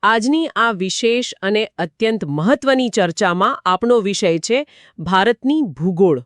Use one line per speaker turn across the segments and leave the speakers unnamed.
આજની આ વિશેષ અને અત્યંત મહત્વની ચર્ચામાં આપણો વિષય છે ભારતની ભૂગોળ.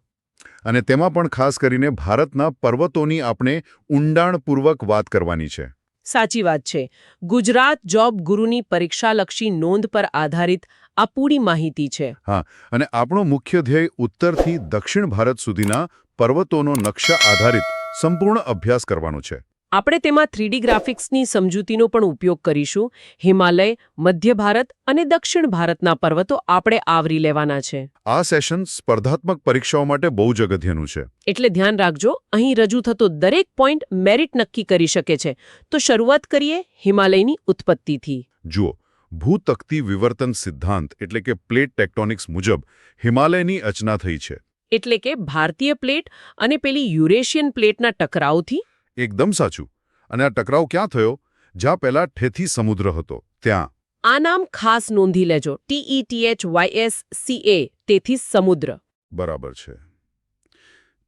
અને તેમાં પણ ખાસ કરીને ભારતના પર્વતોની આપણે ઊંડાણપૂર્વક વાત કરવાની છે.
સાચી વાત છે. ગુજરાત જોબ ગુરુની પરીક્ષાલક્ષી નોંધ પર આધારિત આ પૂરી માહિતી છે.
હા, અને આપણો મુખ્ય ધ્યેય ઉત્તરથી દક્ષિણ ભારત સુધીના પર્વતોનો નકશા આધારિત સંપૂર્ણ અભ્યાસ કરવાનો છે.
આપણે તેમાં 3D ગ્રાફિક્સની સમજૂતીનો પણ ઉપયોગ કરીશું. હિમાલય, મધ્ય ભારત અને દક્ષિણ ભારતના પર્વતો આપણે આવરી લેવાના છે.
આ સેશન સ્પર્ધાત્મક પરીક્ષાઓ માટે બહુ જ અગત્યનું છે.
એટલે ધ્યાન રાખજો, અહીં રજૂ થતો દરેક પોઈન્ટ મેરિટ નક્કી કરી શકે છે. તો શરૂઆત કરીએ હિમાલયની ઉત્પત્તિથી.
જુઓ, ભૂતકતી વિવર્તન સિદ્ધાંત એટલે કે પ્લેટ ટેક્ટોનિક્સ મુજબ હિમાલયની રચના થઈ છે. એટલે
કે ભારતીય પ્લેટ અને પેલી યુરેશિયન પ્લેટના ટકરાવથી.
એકદમ સાચું. અને આ ટકરાવ ક્યાં થયો? જ્યાં પહેલા ઠેથી સમુદ્ર હતો ત્યાં.
આ નામ ખાસ નોંધી લેજો. TETHYSCA, તેથી સમુદ્ર.
બરાબર છે.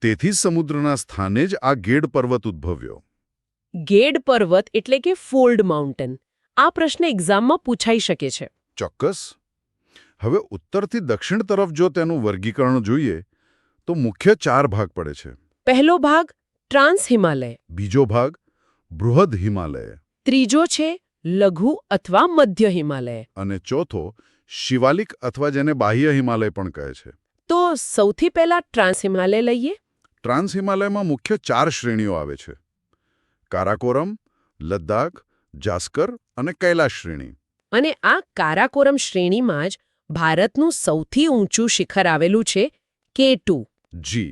તેથી સમુદ્રના સ્થાને જ આ ગેડ પર્વત ઉદ્ભવ્યો.
ગેડ પર્વત એટલે કે ફોલ્ડ માઉન્ટેન. આ પ્રશ્ન એક્ઝામમાં પૂછાઈ શકે છે.
ચોક્કસ. હવે ઉત્તરથી દક્ષિણ તરફ જો તેનું વર્ગીકરણ જોઈએ તો મુખ્ય 4 ભાગ પડે છે.
પહેલો ભાગ ટ્રાન્સ હિમાલય.
બીજો ભાગ બૃહદ હિમાલય.
ત્રીજો છે લઘુ અથવા મધ્ય હિમાલય.
અને ચોથો શિવાલિક અથવા જેને બાહ્ય હિમાલય પણ કહે છે.
તો સૌથી પહેલા ટ્રાન્સ હિમાલય લઈએ.
ટ્રાન્સ હિમાલયમાં મુખ્ય 4 શ્રેણીઓ આવે છે: કારાકોરમ, લદ્દાખ, જાસ્કર અને કૈલાશ શ્રેણી.
અને આ કારાકોરમ શ્રેણીમાં જ ભારતનું સૌથી ઊંચું શિખર આવેલું છે, K2.
જી.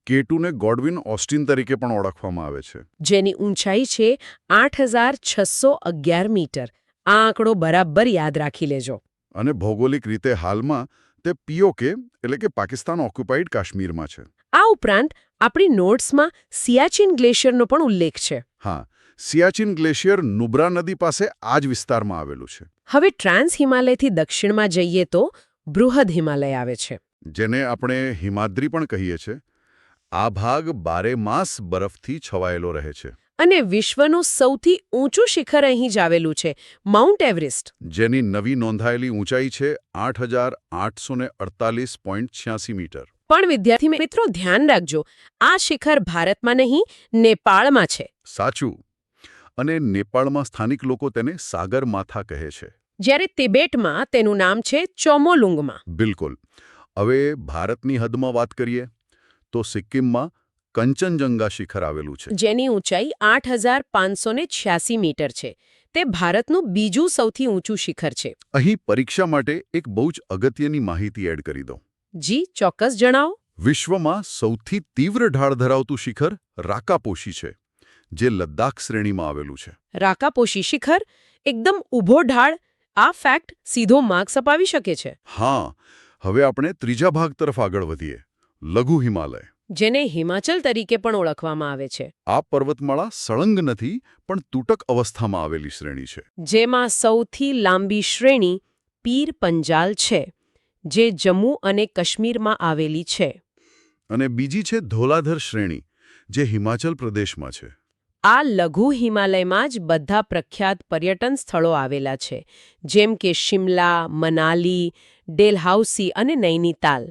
K2ને ગોડવિન ઓસ્ટિન તરીકે પણ ઓળખવામાં આવે છે. જેની
ઊંચાઈ છે 8611 મીટર. આ આંકડો બરાબર યાદ રાખી લેજો.
અને ભૌગોલિક રીતે હાલમાં તે POK એટલે કે પાકિસ્તાન ઓક્યુપાઇડ કાશ્મીરમાં છે.
આ ઉપરાંત આપણી નોટ્સમાં સિયાચીન ગ્લેશિયરનો પણ ઉલ્લેખ છે.
હા, સિયાચીન ગ્લેશિયર નુબ્રા નદી પાસે આ જ વિસ્તારમાં આવેલું છે.
હવે ટ્રાન્સ હિમાલયથી દક્ષિણમાં જઈએ તો બૃહદ હિમાલય આવે છે.
જેને આપણે હિમાદ્રી પણ કહીએ છીએ. આ ભાગ 12 માસ બરફથી છવાયેલો રહે છે.
અને વિશ્વનું સૌથી ઊંચું શિખર અહીં જ આવેલું છે, માઉન્ટ એવરેસ્ટ.
જેની નવી નોંધાયેલી ઊંચાઈ છે 8848.86 મીટર.
પણ વિદ્યાર્થી મિત્રો ધ્યાન રાખજો, આ શિખર ભારતમાં નહીં, નેપાળમાં છે.
સાચું. અને નેપાળમાં સ્થાનિક લોકો તેને સાગરમાથા કહે છે.
જ્યારે તિબેટમાં તેનું નામ છે ચોમોલુંગમાં.
બિલકુલ. હવે ભારતની હદમાં વાત કરીએ તો સિક્કિમમાં કંચનજંગા શિખર આવેલું છે.
જેની ઊંચાઈ 8586 મીટર છે. તે ભારતનું બીજું સૌથી ઊંચું શિખર છે.
અહીં પરીક્ષા માટે એક બહુ જ અગત્યની માહિતી એડ કરી દો.
જી, ચોક્કસ જણાવો.
વિશ્વમાં સૌથી તીવ્ર ઢાળ ધરાવતું શિખર રાકાપોશી છે, જે લદ્દાખ શ્રેણીમાં આવેલું છે.
રાકાપોશી શિખર, એકદમ ઊભો ઢાળ. આ ફેક્ટ સીધો માર્ક્સ અપાવી શકે છે.
હા. હવે આપણે ત્રીજા ભાગ તરફ આગળ વધીએ. લઘુ હિમાલય,
જેને હિમાચલ તરીકે પણ ઓળખવામાં આવે છે.
આ પર્વતમાળા સળંગ નથી, પણ તૂટક અવસ્થામાં આવેલી શ્રેણી છે.
જેમાં સૌથી લાંબી શ્રેણી પીર પંજાલ છે, જે જમ્મુ અને કાશ્મીરમાં આવેલી છે.
અને બીજી છે ધોલાધર શ્રેણી, જે હિમાચલ પ્રદેશમાં છે.
આ લઘુ હિમાલયમાં જ બધા પ્રખ્યાત પર્યટન સ્થળો આવેલા છે, જેમ કે શિમલા, મનાલી, ડેલહાઉસી અને નૈનીતાલ.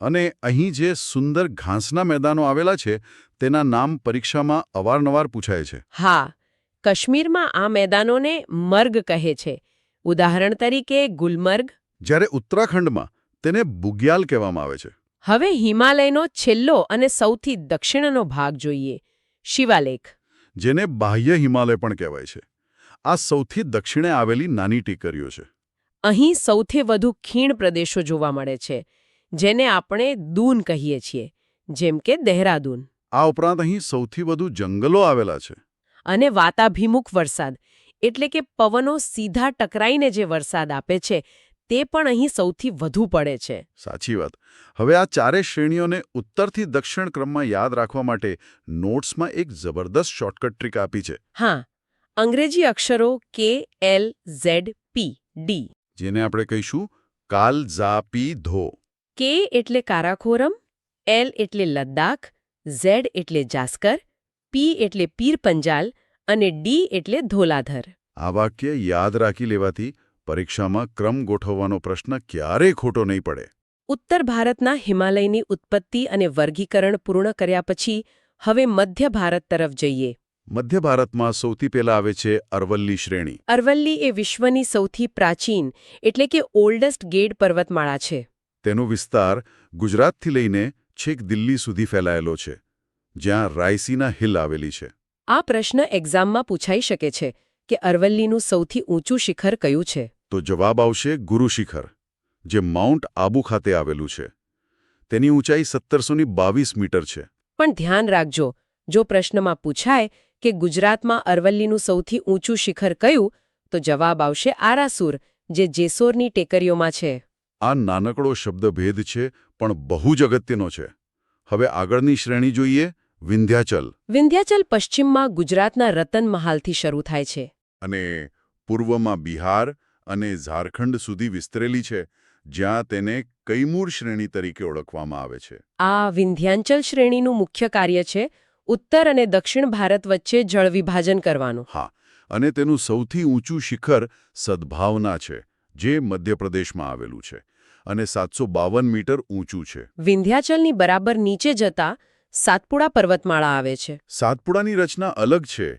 અને અહીં જે સુંદર ઘાસના મેદાનો આવેલા છે તેના નામ પરીક્ષામાં અવારનવાર પૂછાય છે.
હા, કાશ્મીરમાં આ મેદાનોને મર્ગ કહે છે. ઉદાહરણ તરીકે ગુલમર્ગ.
જ્યારે ઉત્તરાખંડમાં તેને બુગ્યાલ કહેવામાં આવે છે.
હવે હિમાલયનો છેલ્લો અને સૌથી દક્ષિણનો ભાગ જોઈએ, શિવાલેખ.
જેને બાહ્ય હિમાલય પણ કહેવાય છે. આ સૌથી દક્ષિણે આવેલી નાની ટેકરીઓ છે.
અહીં સૌથી વધુ ખીણ પ્રદેશો જોવા મળે છે, જેને આપણે દૂન કહીએ છીએ, જેમ કે દહેરાદૂન.
આ ઉપરાંત અહીં સૌથી વધુ જંગલો આવેલા છે.
અને વાતાભિમુખ વરસાદ એટલે કે પવનો સીધા ટકરાઈને જે વરસાદ આપે છે તે પણ અહીં સૌથી વધુ પડે છે.
સાચી વાત. હવે આ ચારે શ્રેણીઓને ઉત્તરથી દક્ષિણ ક્રમમાં યાદ રાખવા માટે નોટ્સમાં એક જબરદસ્ત શોર્ટકટ ટ્રીક આપી છે.
હા, અંગ્રેજી અક્ષરો KLZPD,
જેને આપણે કહીશું કાલ ઝા પી ધો.
K એટલે કારાકોરમ, L એટલે લદ્દાખ, Z એટલે જાસ્કર, P એટલે પીર પંજાલ અને D એટલે ધોલાધર.
આ વાક્ય યાદ રાખી લેવાથી પરીક્ષામાં ક્રમ ગોઠવવાનો પ્રશ્ન ક્યારેય ખોટો નહીં પડે.
ઉત્તર ભારતના હિમાલયની ઉત્પત્તિ અને વર્ગીકરણ પૂર્ણ કર્યા પછી હવે મધ્ય ભારત તરફ જઈએ.
મધ્ય ભારતમાં સૌથી પહેલા આવે છે અરવલ્લી શ્રેણી.
અરવલ્લી એ વિશ્વની સૌથી પ્રાચીન એટલે કે ઓલ્ડેસ્ટ ગેડ પર્વતમાળા છે.
તેનો વિસ્તાર ગુજરાતથી લઈને છેક દિલ્હી સુધી ફેલાયેલો છે, જ્યાં રાયસીના હિલ આવેલી છે.
આ પ્રશ્ન એક્ઝામમાં પૂછાઈ શકે છે કે અરવલ્લીનું સૌથી ઊંચું શિખર કયું છે?
તો જવાબ આવશે ગુરુ શિખર, જે માઉન્ટ આબુ ખાતે આવેલું છે. તેની ઊંચાઈ 1722 મીટર છે.
પણ ધ્યાન રાખજો, જો પ્રશ્નમાં પૂછાય કે ગુજરાતમાં અરવલ્લીનું સૌથી ઊંચું શિખર કયું, તો જવાબ આવશે આરાસુર, જે જેસોરની ટેકરીઓમાં છે.
આ નાનકડો શબ્દભેદ છે, પણ બહુ જ અગત્યનો છે. હવે આગળની શ્રેણી જોઈએ, વિંધ્યાચલ.
વિંધ્યાચલ પશ્ચિમમાં ગુજરાતના રતનમહાલથી શરૂ થાય છે.
અને પૂર્વમાં બિહાર અને ઝારખંડ સુધી વિસ્તરેલી છે, જ્યાં તેને કૈમૂર શ્રેણી તરીકે ઓળખવામાં આવે છે.
આ વિંધ્યાચલ શ્રેણીનું મુખ્ય કાર્ય છે ઉત્તર અને દક્ષિણ ભારત વચ્ચે જળ વિભાજન કરવાનું.
હા, અને તેનું સૌથી ઊંચું શિખર સદભાવના છે, જે મધ્યપ્રદેશમાં આવેલું છે અને 752 મીટર ઊંચું છે.
વિંધ્યાચલની બરાબર નીચે જતા સાતપુડા પર્વતમાળા આવે છે.
સાતપુડાની રચના અલગ છે.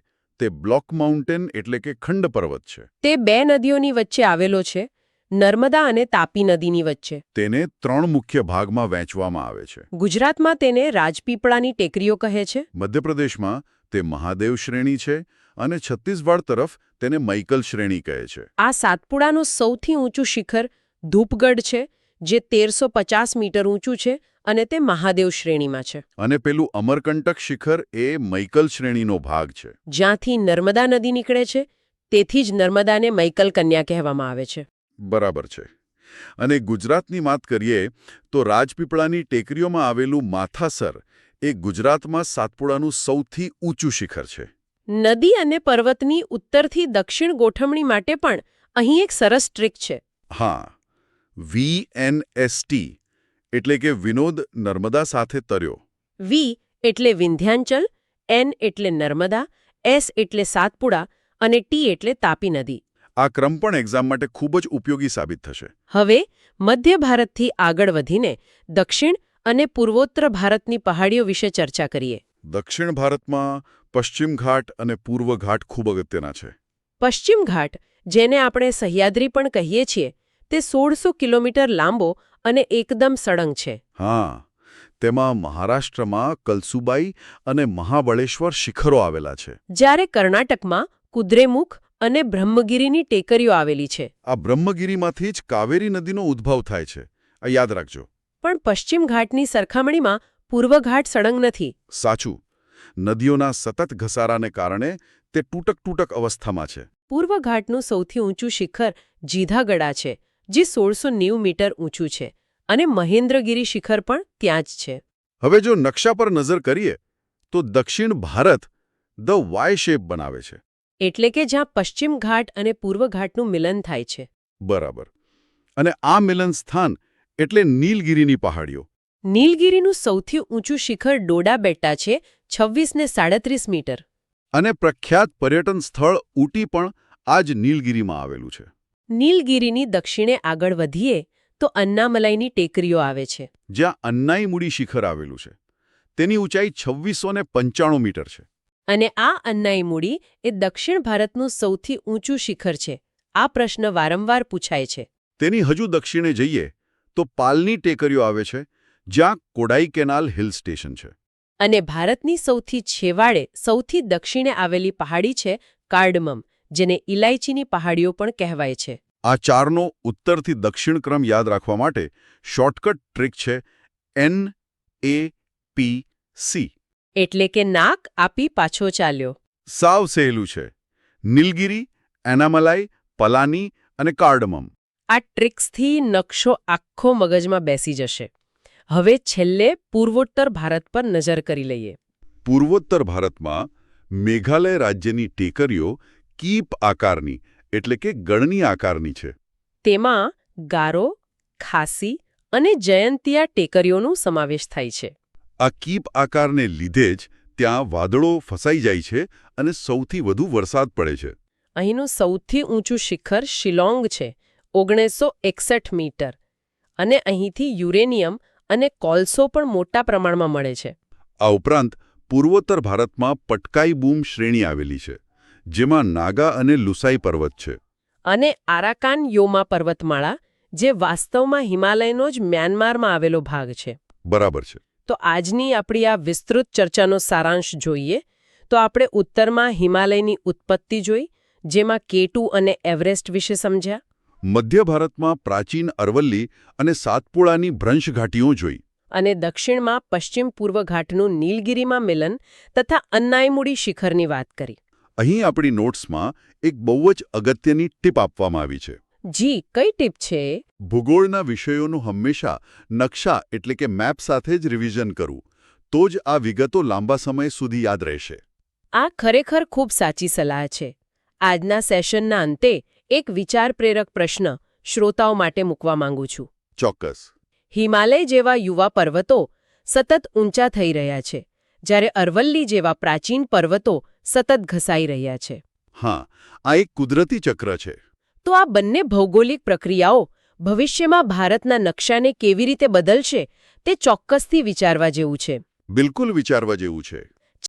તે બ્લોક માઉન્ટેન એટલે કે ખંડ પર્વત છે.
તે બે નદીઓની વચ્ચે આવેલો છે, નર્મદા અને તાપી નદીની વચ્ચે.
તેને 3 મુખ્ય ભાગમાં વહેંચવામાં આવે છે.
ગુજરાતમાં તેને રાજપીપળાની ટેકરીઓ કહે છે.
મધ્યપ્રદેશમાં તે મહાદેવ શ્રેણી છે અને છત્તીસગઢ તરફ તેને મૈકલ શ્રેણી કહે છે.
આ સાતપુડાનું સૌથી ઊંચું શિખર ધૂપગઢ છે, જે 1350 મીટર ઊંચું છે અને તે મહાદેવ શ્રેણીમાં છે.
અને પેલું અમરકંટક શિખર એ મૈકલ શ્રેણીનો ભાગ છે.
જ્યાંથી નર્મદા નદી નીકળે છે, તેથી જ નર્મદાને મૈકલ કન્યા કહેવામાં આવે છે.
બરાબર છે. અને ગુજરાતની વાત કરીએ તો રાજપીપળાની ટેકરીઓમાં આવેલું માથાસર એ ગુજરાતમાં સાતપુડાનું સૌથી ઊંચું શિખર છે.
નદી અને પર્વતની ઉત્તરથી દક્ષિણ ગોઠવણી માટે પણ અહીં એક સરસ ટ્રીક છે.
હા, VNST એટલે કે વિનોદ નર્મદા સાથે તર્યો.
વી એટલે વિંધ્યાચલ, એન એટલે નર્મદા, એસ એટલે સાતપુડા અને ટી એટલે તાપી નદી.
આ ક્રમ પણ એક્ઝામ માટે ખૂબ જ ઉપયોગી સાબિત થશે.
હવે મધ્ય ભારતથી આગળ વધીને દક્ષિણ અને પૂર્વોત્તર ભારતની પહાડીઓ વિશે ચર્ચા કરીએ.
દક્ષિણ ભારતમાં પશ્ચિમ ઘાટ અને પૂર્વ ઘાટ ખૂબ અગત્યના છે.
પશ્ચિમ ઘાટ, જેને આપણે સહ્યાદ્રી પણ કહીએ છીએ, તે 1600 કિલોમીટર લાંબો અને એકદમ સળંગ છે.
હા, તેમાં મહારાષ્ટ્રમાં કલસુબાઈ અને મહાબળેશ્વર શિખરો આવેલા છે.
જ્યારે કર્ણાટકમાં કુદ્રેમુખ અને બ્રહ્મગીરીની ટેકરીઓ આવેલી છે.
આ બ્રહ્મગીરીમાંથી જ કાવેરી નદીનો ઉદ્ભવ થાય છે. આ યાદ રાખજો.
પણ પશ્ચિમ ઘાટની સરખામણીમાં પૂર્વ ઘાટ સળંગ નથી.
સાચું. નદીઓના સતત ઘસારાને કારણે તે તૂટક અવસ્થામાં છે.
પૂર્વ ઘાટનું સૌથી ઊંચું શિખર જીધાગડા છે, જે 1690 મીટર ઊંચું છે, અને મહેન્દ્રગીરી શિખર પણ ત્યાં જ છે.
હવે જો નકશા પર નજર કરીએ તો દક્ષિણ ભારત ધ વાય શેપ બનાવે છે.
એટલે કે જ્યાં પશ્ચિમ ઘાટ અને પૂર્વ ઘાટનું મિલન થાય છે.
બરાબર. અને આ મિલન સ્થાન એટલે નીલગિરીની પહાડીઓ.
નીલગિરીનું સૌથી ઊંચું શિખર ડોડા બેટ્ટા છે, 26 ને 37 મીટર.
અને પ્રખ્યાત પર્યટન સ્થળ ઊટી પણ આ જ નીલગિરીમાં આવેલું છે.
નીલગિરીની દક્ષિણે આગળ વધીએ તો અન્નામલાઈની ટેકરીઓ આવે છે.
જ્યાં અન્નાઈમુડી શિખર આવેલું છે. તેની ઊંચાઈ 2695 મીટર છે.
અને આ અન્નાઈમુડી એ દક્ષિણ ભારતનું સૌથી ઊંચું શિખર છે. આ પ્રશ્ન વારંવાર પૂછાય છે.
તેની હજુ દક્ષિણે જઈએ તો પાલની ટેકરીઓ આવે છે, જ્યાં કોડાઈ કેનાલ હિલ સ્ટેશન છે.
અને ભારતની સૌથી છેવાડે સૌથી દક્ષિણે આવેલી પહાડી છે કાર્ડમમ, જેને ઇલાયચીની પહાડીઓ પણ કહેવાય છે.
આ ચારનો ઉત્તરથી દક્ષિણ ક્રમ યાદ રાખવા માટે શોર્ટકટ ટ્રીક છે NAPC.
એટલે કે નાક આપી પાછો ચાલ્યો.
સાવ સહેલું છે. નીલગિરી, એનામલાઈ, પલાની અને કાર્ડમમ.
આ ટ્રિક્સથી નકશો આખો મગજમાં બેસી જશે. હવે છેલ્લે પૂર્વોત્તર ભારત પર નજર કરી લઈએ.
પૂર્વોત્તર ભારતમાં મેઘાલય રાજ્યની ટેકરીઓ કીપ આકારની એટલે કે ગણની આકારની છે.
તેમાં ગારો, ખાસી અને જયંતિયા ટેકરીઓનો સમાવેશ થાય છે.
આ કીપ આકારને લીધે જ ત્યાં વાદળો ફસાઈ જાય છે અને સૌથી વધુ વરસાદ પડે છે.
અહીંનું સૌથી ઊંચું શિખર શિલોંગ છે 1961 મીટર અને અહીંથી યુરેનિયમ અને કોલસો પણ મોટા પ્રમાણમાં મળે છે.
આ ઉપરાંત પૂર્વોત્તર ભારતમાં પટકાઈ બૂમ શ્રેણી આવેલી છે, જેમાં નાગા અને લુસાઈ પર્વત છે.
અને આરાકાન યોમા પર્વતમાળા, જે વાસ્તવમાં હિમાલયનો જ મ્યાનમારમાં આવેલો ભાગ છે.
બરાબર છે.
તો આજની આપણી આ વિસ્તૃત ચર્ચાનો સારાંશ જોઈએ તો આપણે ઉત્તરમાં હિમાલયની ઉત્પત્તિ જોઈ, જેમાં K2 અને એવરેસ્ટ વિશે સમજ્યા.
મધ્ય ભારતમાં પ્રાચીન અરવલ્લી અને સાતપુડાની ભ્રંશ ઘાટીઓ જોઈ.
અને દક્ષિણમાં પશ્ચિમ પૂર્વ ઘાટનું નીલગિરીમાં મિલન તથા અન્નાઈમુડી શિખરની વાત કરી.
અહીં આપણી નોટ્સમાં એક બહુ જ અગત્યની ટીપ આપવામાં આવી છે.
જી, કઈ ટીપ છે?
ભૂગોળના વિષયોનું હંમેશા નકશા એટલે કે મેપ સાથે જ રિવિઝન કરવું, તો જ આ વિગતો લાંબા સમય સુધી યાદ રહેશે.
આ ખરેખર ખૂબ સાચી સલાહ છે. આજના સેશનના અંતે એક વિચાર પ્રેરક પ્રશ્ન શ્રોતાઓ માટે મૂકવા માંગુ છું.
ચોક્કસ.
હિમાલય જેવા યુવા પર્વતો સતત ઊંચા થઈ રહ્યા છે, જ્યારે અરવલ્લી જેવા પ્રાચીન પર્વતો સતત ઘસાઈ રહ્યા છે.
હા, આ એક કુદરતી ચક્ર છે.
તો આ બંને ભૌગોલિક પ્રક્રિયાઓ ભવિષ્યમાં ભારતના નકશાને કેવી રીતે બદલશે તે ચોક્કસથી વિચારવા જેવું છે.
બિલકુલ વિચારવા જેવું છે.